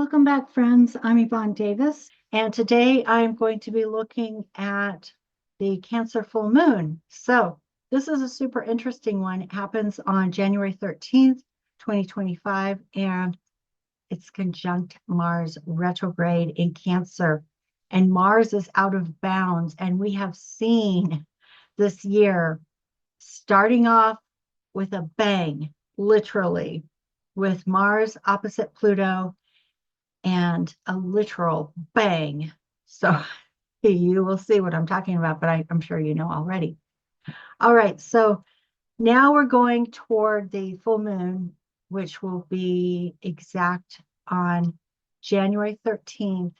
Welcome back, friends. I'm Yvonne Davis, and today I'm going to be looking at the Cancer full moon. So this is a super interesting one. It happens on January 13th, 2025, and it's conjunct Mars retrograde in Cancer. And Mars is out of bounds, and we have seen this year starting off with a bang, literally, with Mars opposite Pluto and a literal bang. So you will see what I'm talking about, but I'm sure you know already. All right, so now we're going toward the full moon, which will be exact on January 13th,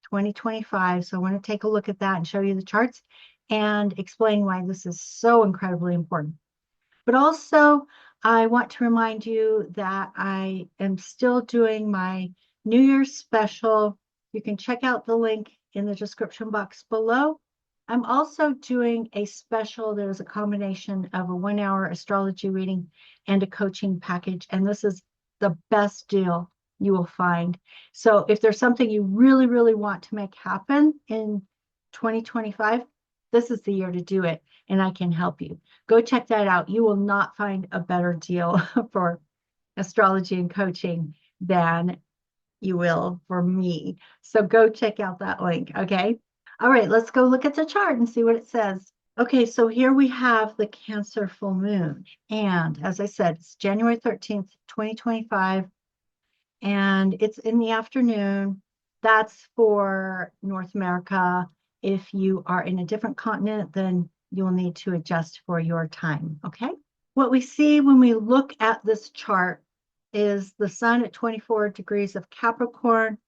2025. So I want to take a look at that and show you the charts and explain why this is so incredibly important. But also, I want to remind you that I am still doing my New Year's special. You can check out the link in the description box below. I'm also doing a special that is a combination of a 1-hour astrology reading and a coaching package. And this is the best deal you will find. So if there's something you really, really want to make happen in 2025, this is the year to do it, and I can help you. Go check that out. You will not find a better deal for astrology and coaching than you will for me. So go check out that link, okay? All right, let's go look at the chart and see what it says. Okay, so here we have the Cancer full moon. And as I said, it's January 13th, 2025, and it's in the afternoon. That's for North America. If you are in a different continent, then you'll need to adjust for your time, okay? What we see when we look at this chart is the sun at 24 degrees of Capricorn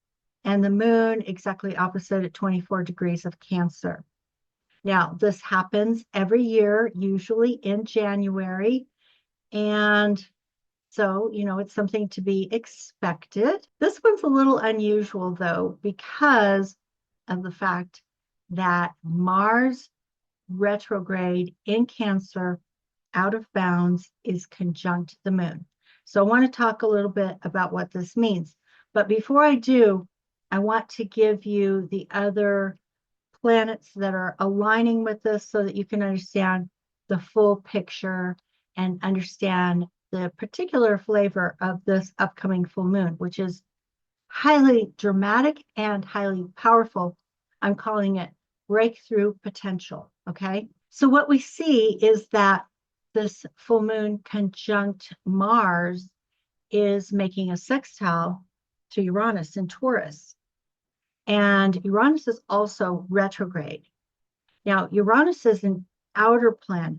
and the moon exactly opposite at 24 degrees of Cancer. Now, this happens every year, usually in January, and so, it's something to be expected. This one's a little unusual, though, because of the fact that Mars retrograde in Cancer out of bounds is conjunct the moon. So I want to talk a little bit about what this means. But before I do, I want to give you the other planets that are aligning with this so that you can understand the full picture and understand the particular flavor of this upcoming full moon, which is highly dramatic and highly powerful. I'm calling it breakthrough potential, okay? So what we see is that this full moon conjunct Mars is making a sextile to Uranus in Taurus. And Uranus is also retrograde. Now, Uranus is an outer planet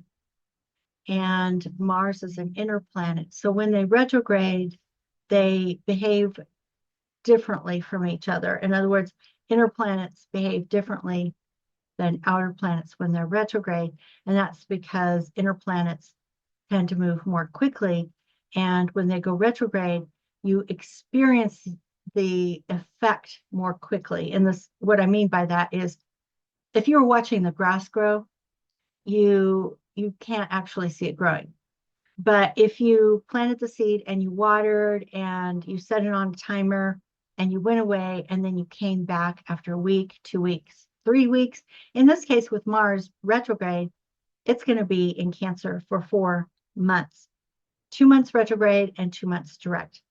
and Mars is an inner planet. So when they retrograde, they behave differently from each other. In other words, inner planets behave differently than outer planets when they're retrograde. And that's because inner planets tend to move more quickly. And when they go retrograde, you experience the effect more quickly. And this, what I mean by that is, if you're watching the grass grow, you can't actually see it growing. But if you planted the seed and you watered and you set it on a timer and you went away and then you came back after a week, 2 weeks, 3 weeks, in this case with Mars retrograde, it's going to be in Cancer for 4 months, 2 months retrograde and 2 months direct.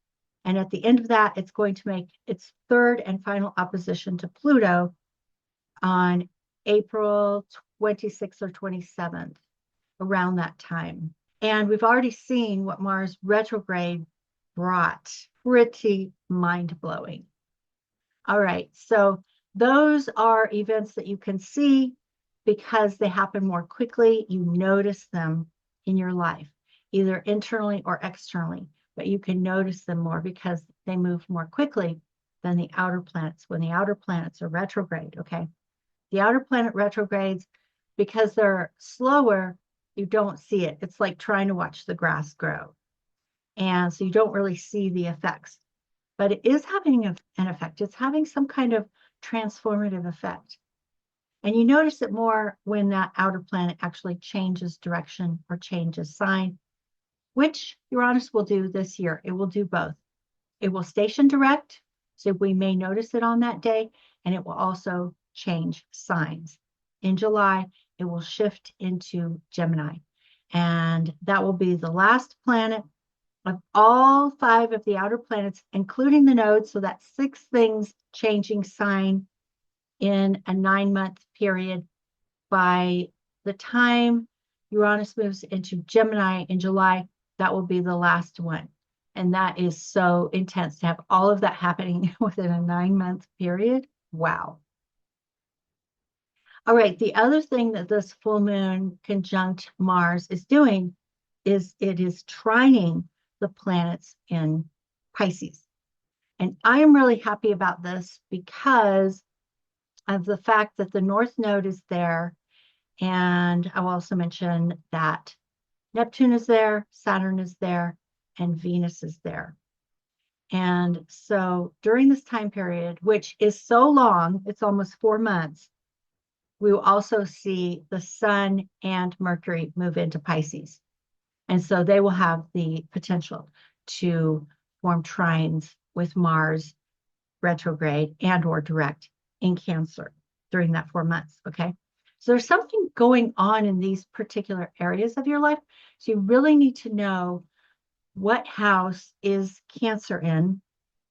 And at the end of that, it's going to make its third and final opposition to Pluto on April 26th or 27th, around that time. And we've already seen what Mars retrograde brought. Pretty mind-blowing. All right, so those are events that you can see because they happen more quickly. You notice them in your life, either internally or externally, but you can notice them more because they move more quickly than the outer planets when the outer planets are retrograde, okay? The outer planet retrogrades, because they're slower, you don't see it. It's like trying to watch the grass grow. And so you don't really see the effects. But it is having an effect. It's having some kind of transformative effect. And you notice it more when that outer planet actually changes direction or changes sign, which Uranus will do this year. It will do both. It will station direct So we may notice it on that day, and it will also change signs. In July, it will shift into Gemini. And that will be the last planet of all 5 of the outer planets, including the nodes. So that's 6 things changing sign in a 9-month period. By the time Uranus moves into Gemini in July, that will be the last one. And that is so intense to have all of that happening within a 9-month period. Wow. All right, the other thing that this full moon conjunct Mars is doing is it is trining the planets in Pisces. And I am really happy about this because of the fact that the North Node is there. And I'll also mention that Neptune is there, Saturn is there, and Venus is there. And so during this time period, which is so long, it's almost 4 months, we will also see the Sun and Mercury move into Pisces. And so they will have the potential to form trines with Mars retrograde and or direct in Cancer during that 4 months, okay? So there's something going on in these particular areas of your life. So you really need to know what house is Cancer in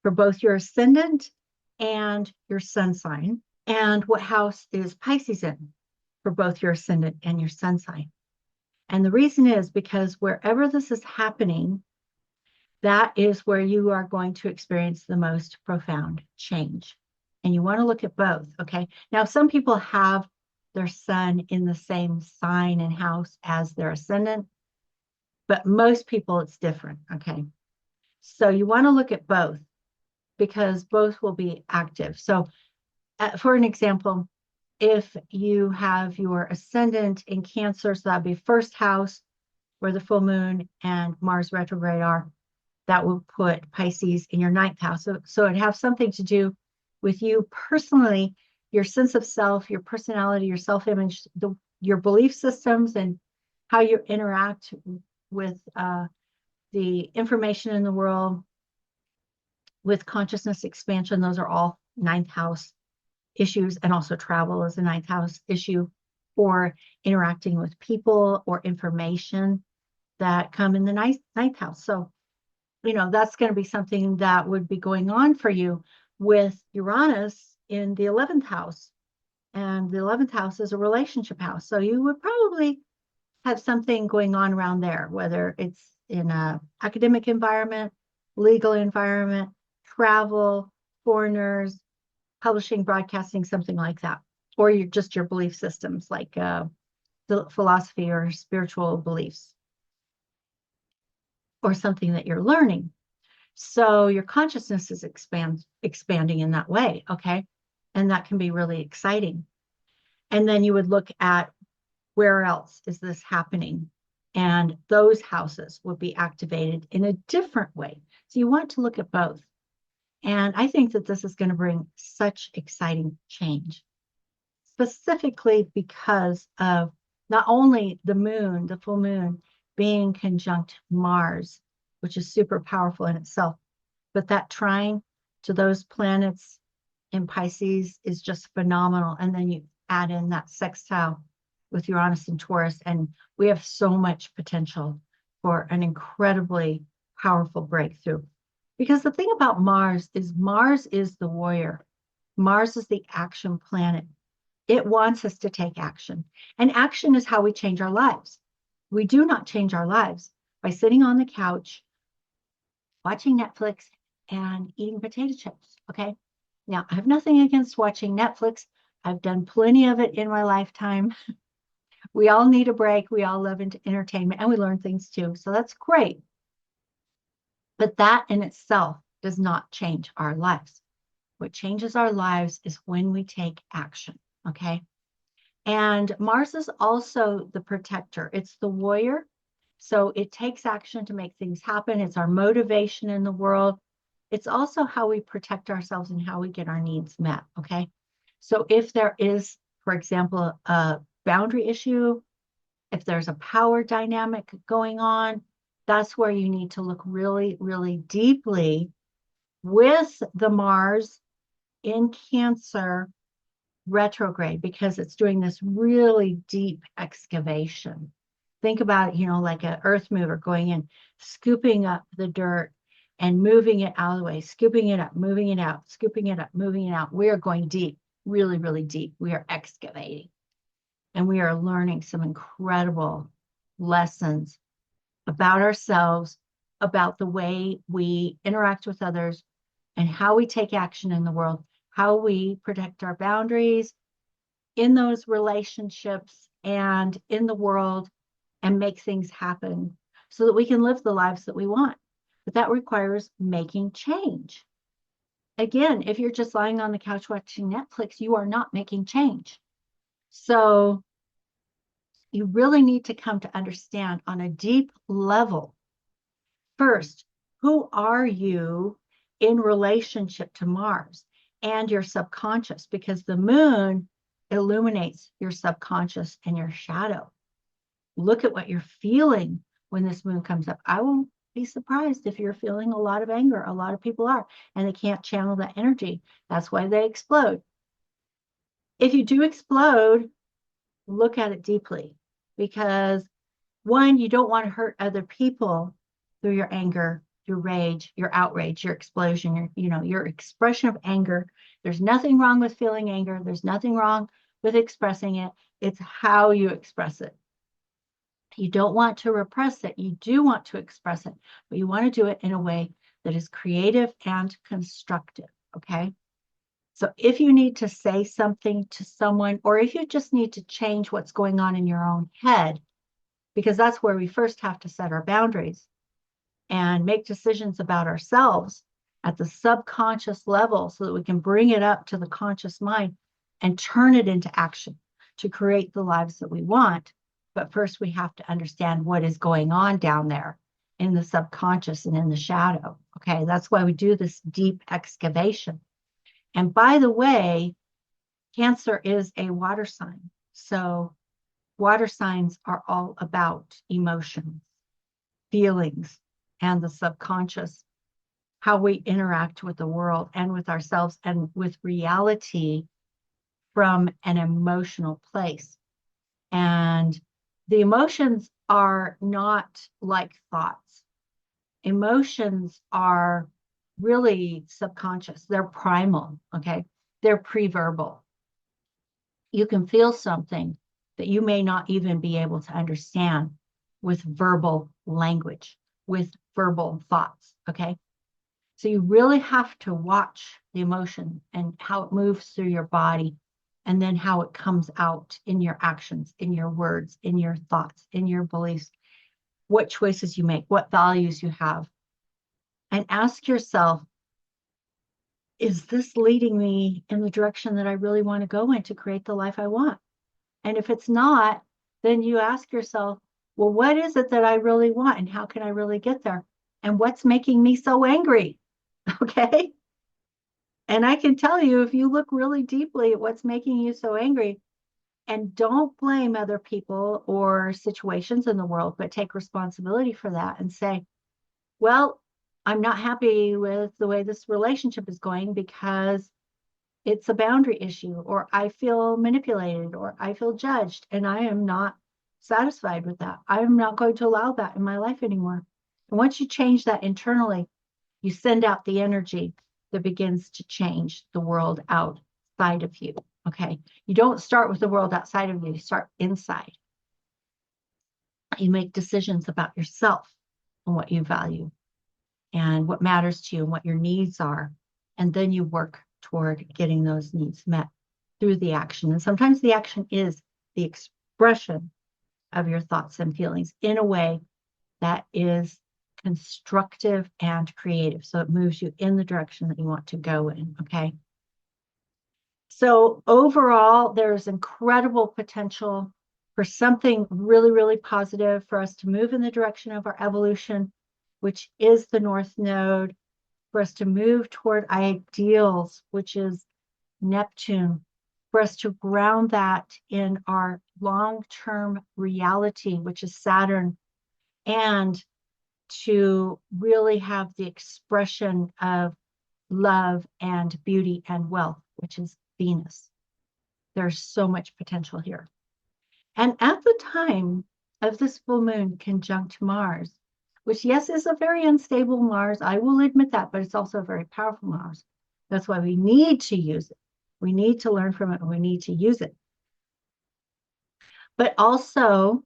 for both your ascendant and your sun sign, and what house is Pisces in for both your ascendant and your sun sign. And the reason is because wherever this is happening, that is where you are going to experience the most profound change. And you want to look at both, okay? Now, some people have their sun in the same sign and house as their ascendant, but most people it's different, okay? So you want to look at both because both will be active. So for an example, if you have your ascendant in Cancer, so that'd be first house where the full moon and Mars retrograde are, that will put Pisces in your 9th house. So it'd have something to do with you personally, your sense of self, your personality, your self-image, your belief systems, and how you interact with the information in the world, with consciousness expansion. Those are all 9th house issues, and also travel is a 9th house issue, or interacting with people or information that come in the 9th house. So, you know, that's going to be something that would be going on for you with Uranus in the 11th house. And the 11th house is a relationship house. So you would probably have something going on around there, whether it's in an academic environment, legal environment, travel, foreigners, publishing, broadcasting, something like that. Or just your belief systems, like philosophy or spiritual beliefs, or something that you're learning. So your consciousness is expanding in that way, okay? And that can be really exciting. And then you would look at where else is this happening? And those houses would be activated in a different way. So you want to look at both. And I think that this is going to bring such exciting change, specifically because of not only the moon, the full moon, being conjunct Mars, which is super powerful in itself, but that trine to those planets in Pisces is just phenomenal. And then you add in that sextile with Uranus and Taurus, and we have so much potential for an incredibly powerful breakthrough. Because the thing about Mars is the warrior. Mars is the action planet. It wants us to take action. And action is how we change our lives. We do not change our lives by sitting on the couch, watching Netflix, and eating potato chips, okay? Now, I have nothing against watching Netflix. I've done plenty of it in my lifetime. We all need a break. We all love entertainment, and we learn things too. So that's great. But that in itself does not change our lives. What changes our lives is when we take action, okay? And Mars is also the protector. It's the warrior. So it takes action to make things happen. It's our motivation in the world. It's also how we protect ourselves and how we get our needs met, okay? So if there is, for example, a boundary issue, if there's a power dynamic going on, that's where you need to look really, really deeply with the Mars in Cancer retrograde, because it's doing this really deep excavation. Think about it, like an earth mover going in, scooping up the dirt and moving it out of the way, scooping it up, moving it out, scooping it up, moving it out. We are going deep, really, really deep. We are excavating, and we are learning some incredible lessons about ourselves, about the way we interact with others, and how we take action in the world, how we protect our boundaries in those relationships and in the world, and make things happen so that we can live the lives that we want. But that requires making change. Again, if you're just lying on the couch watching Netflix, you are not making change. So you really need to come to understand on a deep level, first, who are you in relationship to Mars and your subconscious? Because the moon illuminates your subconscious and your shadow. Look at what you're feeling when this moon comes up. I won't be surprised if you're feeling a lot of anger. A lot of people are, and they can't channel that energy. That's why they explode. If you do explode, look at it deeply, because one, you don't want to hurt other people through your anger, your rage, your outrage, your explosion, your expression of anger. There's nothing wrong with feeling anger. There's nothing wrong with expressing it. It's how you express it. You don't want to repress it. You do want to express it, but you want to do it in a way that is creative and constructive, okay? So if you need to say something to someone, or if you just need to change what's going on in your own head, because that's where we first have to set our boundaries and make decisions about ourselves at the subconscious level so that we can bring it up to the conscious mind and turn it into action to create the lives that we want. But first, we have to understand what is going on down there in the subconscious and in the shadow. Okay, that's why we do this deep excavation. And by the way, Cancer is a water sign. So water signs are all about emotions, feelings, and the subconscious, how we interact with the world and with ourselves and with reality from an emotional place. And the emotions are not like thoughts. Emotions are really subconscious. They're primal, okay? They're pre-verbal. You can feel something that you may not even be able to understand with verbal language, with verbal thoughts, okay? So you really have to watch the emotion and how it moves through your body, and then how it comes out in your actions, in your words, in your thoughts, in your beliefs, what choices you make, what values you have. And ask yourself, is this leading me in the direction that I really want to go in to create the life I want? And if it's not, then you ask yourself, well, what is it that I really want, and how can I really get there? And what's making me so angry? Okay. And I can tell you, if you look really deeply at what's making you so angry, and don't blame other people or situations in the world, but take responsibility for that and say, well, I'm not happy with the way this relationship is going because it's a boundary issue, or I feel manipulated, or I feel judged, and I am not satisfied with that. I'm not going to allow that in my life anymore. And once you change that internally, you send out the energy that begins to change the world outside of you. Okay. You don't start with the world outside of you, you start inside. You make decisions about yourself and what you value and what matters to you and what your needs are. And then you work toward getting those needs met through the action. And sometimes the action is the expression of your thoughts and feelings in a way that is constructive and creative. So it moves you in the direction that you want to go in. Okay. So overall, there's incredible potential for something really, really positive for us to move in the direction of our evolution, which is the North Node, for us to move toward ideals, which is Neptune, for us to ground that in our long-term reality, which is Saturn, and to really have the expression of love and beauty and wealth, which is Venus. There's so much potential here. And at the time of this full moon conjunct Mars, which, yes, is a very unstable Mars, I will admit that, but it's also a very powerful Mars. That's why we need to use it. We need to learn from it, and we need to use it. But also,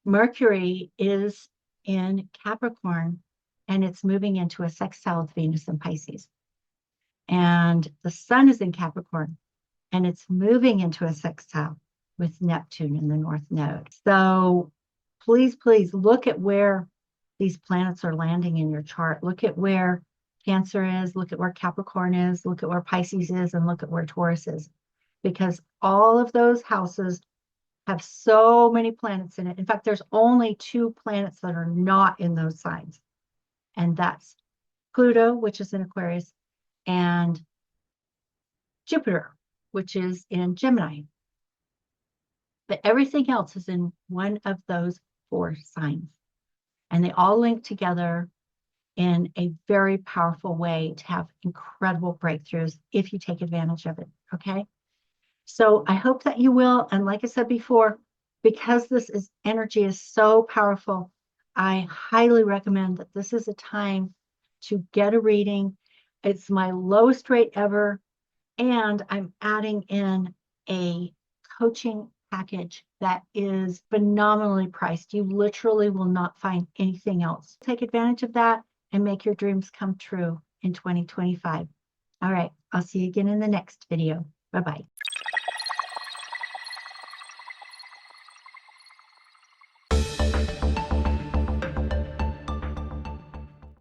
Mercury is in Capricorn, and it's moving into a sextile with Venus and Pisces. And the sun is in Capricorn, and it's moving into a sextile with Neptune in the North Node. So please, please look at where these planets are landing in your chart. Look at where Cancer is, look at where Capricorn is, look at where Pisces is, and look at where Taurus is. Because all of those houses have so many planets in it. In fact, there's only 2 planets that are not in those signs. And that's Pluto, which is in Aquarius, and Jupiter, which is in Gemini. But everything else is in one of those 4 signs. And they all link together in a very powerful way to have incredible breakthroughs if you take advantage of it, okay? So I hope that you will. And like I said before, because this energy is so powerful, I highly recommend that this is a time to get a reading. It's my lowest rate ever. And I'm adding in a coaching package that is phenomenally priced. You literally will not find anything else. Take advantage of that and make your dreams come true in 2025. All right, I'll see you again in the next video. Bye-bye.